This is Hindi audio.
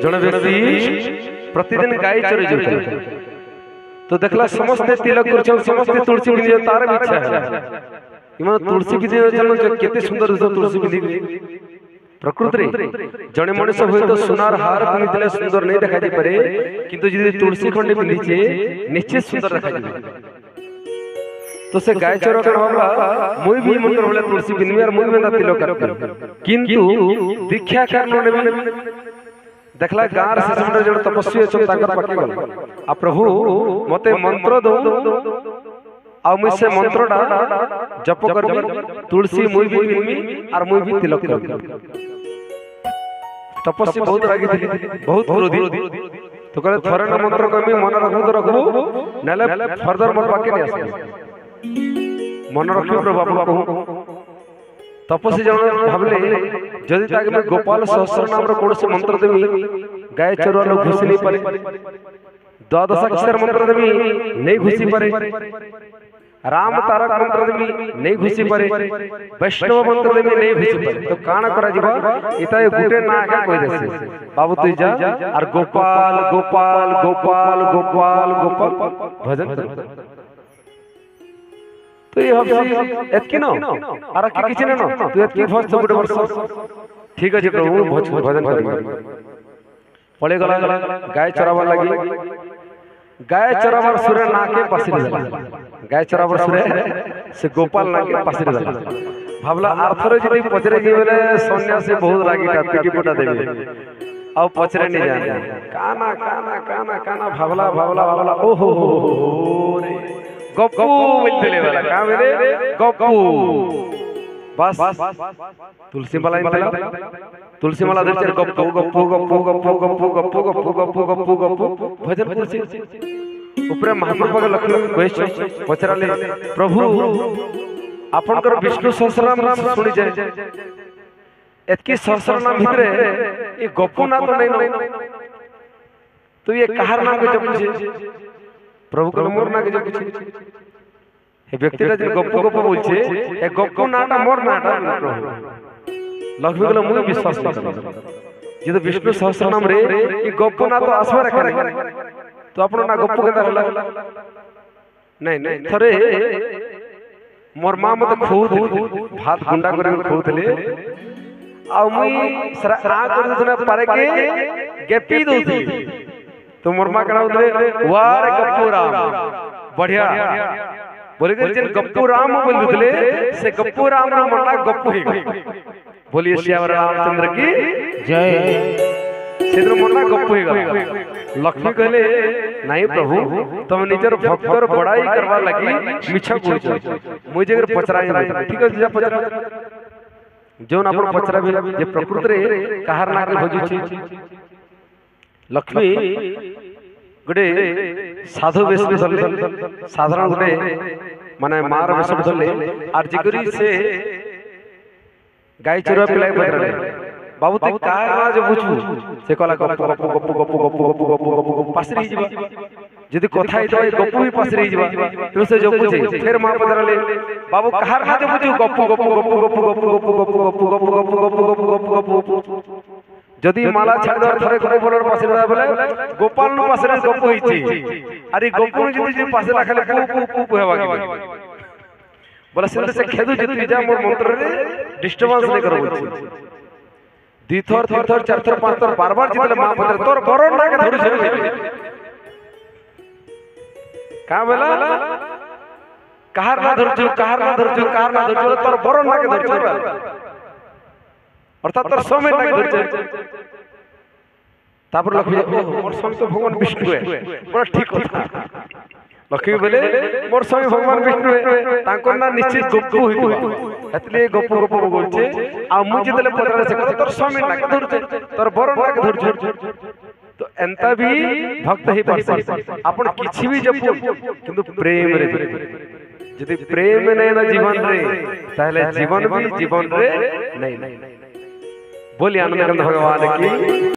जड़े व्यक्ति प्रतिदिन गाय चरे जाते तो देखला समस्ते तिलक कर समस्ते तुलसी बिंदी तार भी इच्छा है इमान तुलसी बिंदी जन केते सुंदर तुलसी बिंदी प्रकृति जड़े मनुष्य हुए तो सुनार हार पिंधिले सुंदर नहीं देखा पारे किंतु यदि तुलसी खंडे पिंधिचे निश्चित सुंदर देखा तो से गाय चोर कर भाबला मुई भी मन कर बोले तुलसी बिंदी और मुई में तिलक कर किंतु दीक्षा कारण देखला गार से समझ जण तपस्वी अछन ताकर पाके गल आ प्रभु मते मंत्र दो आ मुई से मंत्रटा जप करबी तुलसी मुई भी पिनमी और मुई भी तिलक करबी तपस्वी बहुत रागी थी बहुत क्रोधी तो कहले थरे न मंत्र करबी मन रखबो तो रखबो नले फर्दर मोर पाके नहीं आसे मन रखियो प्रभु बाबू तपस्वी जन भाबले जदि ताके में गोपाल सहस्र नाम रो कोन से मंत्र देबी गाय चोरवा लोग घुसी नहीं पारे द्वादश अक्षर मंत्र देबी नहीं घुसी पारे राम तारक मंत्र देबी नहीं घुसी पारे वैष्णव मंत्र देबी नहीं घुसी पारे तो काना करा जीवा इता गुटे ना आके कोई देसे बाबू तू जा और गोपाल गोपाल गोपाल गोपाल गोपाल भजन कर तो ये हबसी एतकी न आरा के किछि न तू एतकी फस तो गुटे वर्ष ठीक अछि प्रभु भजन कर पळे गला गाय चरावा लगी गाय चरावर सुरे नाके पसिर जाला गाय चरावर सुरे से गोपाल नाके पसिर जाला भाबला आर्थरे जदी पचरे गेले सन्यासी बहुत रागीटा पिटी पोटा देबे आ पचरे नहीं जाने काना काना काना काना भाबला भाबला भाबला ओहो रे गप्पू बोलते वाला का मेरे गप्पू बस तुलसी माला इंतला तुलसी माला दे गप्पू गप्पू गप्पू गप्पू गप्पू गप्पू गप्पू गप्पू गप्पू गप्पू भजन तुलसी ऊपर महाप्रभु लक्ष्मी वैष्णव पचराले प्रभु आपनकर विष्णु सहस्रनाम सुनि जाय एतकी सहस्रनाम भितरे ए गप्पू ना तो नहीं तो ये कहार नाम के जप प्रभु को मोर ना के जप हे व्यक्तिटा जे गप्पू गप्पू बोलछे ए गप्पू नाटा मोर नाटा प्रभु लक्ष्मी को मुई विश्वास कर जे तो विष्णु सहस्रनाम रे ई गप्पू ना तो आसवर करे तो आपण ना गप्पू केदा होला नहीं नहीं थरे मोर मां मते खूद भात गुंडा करे खूदले आ मुई सरा आ कर देना पारे के गेपी दोती तो मोर मां करा उधरे वार गप्पू राम बढ़िया बोले के जन गप्पू राम बोलुतले से गप्पू राम रा मोटा गप्पू ही बोलिए श्याम रामचंद्र की जय सेद्र मोटा गप्पू ही लक्ष्मी कहले नहीं प्रभु तुम निजर भक्तर बड़ाई करवा लगी मिछा कोइ मुझे अगर पचराई ठीक है जा पचरा जोन अपन पचरा भी जे प्रकृति रे कहार ना के भजु छी लक्ष्मी गुटे साधु वेश में धरले साधारण गुटे माने मार वेश में धरले आर जिगरी से गाय चुरा पिलाई बदरले बाबू ते काहे ना जे बुझू से कहला गप्पू गप्पू गप्पू गप्पू गप्पू गप्पू गप्पू गप्पू पासरी जीवा जदी कथा ही तो गप्पू भी पासरी जीवा फिर से जो पूछे फिर मां बदरले बाबू कहार ना जे बुझू गप्पू गप्पू गप्पू गप्पू गप्पू गप्पू गप्पू गप्पू गप्पू गप्पू गप्पू गप्पू गप्पू जदी माला छाड़ दर थरे गप्पू बोलर पासे ना बोले गोपाल नो पासे गप्पू होईची अरे गप्पू जदी पासे राखले पू पू पू हेवा के बोला से खेदु जदी जा मोर मंत्र रे डिस्टर्बेंस नहीं करो बोलची दीथर तीथर चारथर पांचथर बार-बार जितले मां पत्र तोर बरोड ना के धरु छे का बोला कहार ना धरजु कहार ना धरजु कहार ना धरजु तोर बरोड ना के धरजु अर्थात तोर समय ना के धरजु तापर लक्ष्मी मोर स्वामी तो भगवान विष्णु है बड़ा ठीक कथा लक्ष्मी बोले मोर स्वामी भगवान विष्णु है तांको ना निश्चित गप्पू होइबा एतले गप्पू गप्पू बोलछे आ मु जेतले पतरा से तोर स्वामी ना के धरछे तोर बरोड ना के धरछे तो एंता भी भक्त ही पास आपण किछि भी जपो किंतु प्रेम रे जदि प्रेम नै ना जीवन रे ताले जीवन भी जीवन रे नहीं बोली आनंद भगवान की।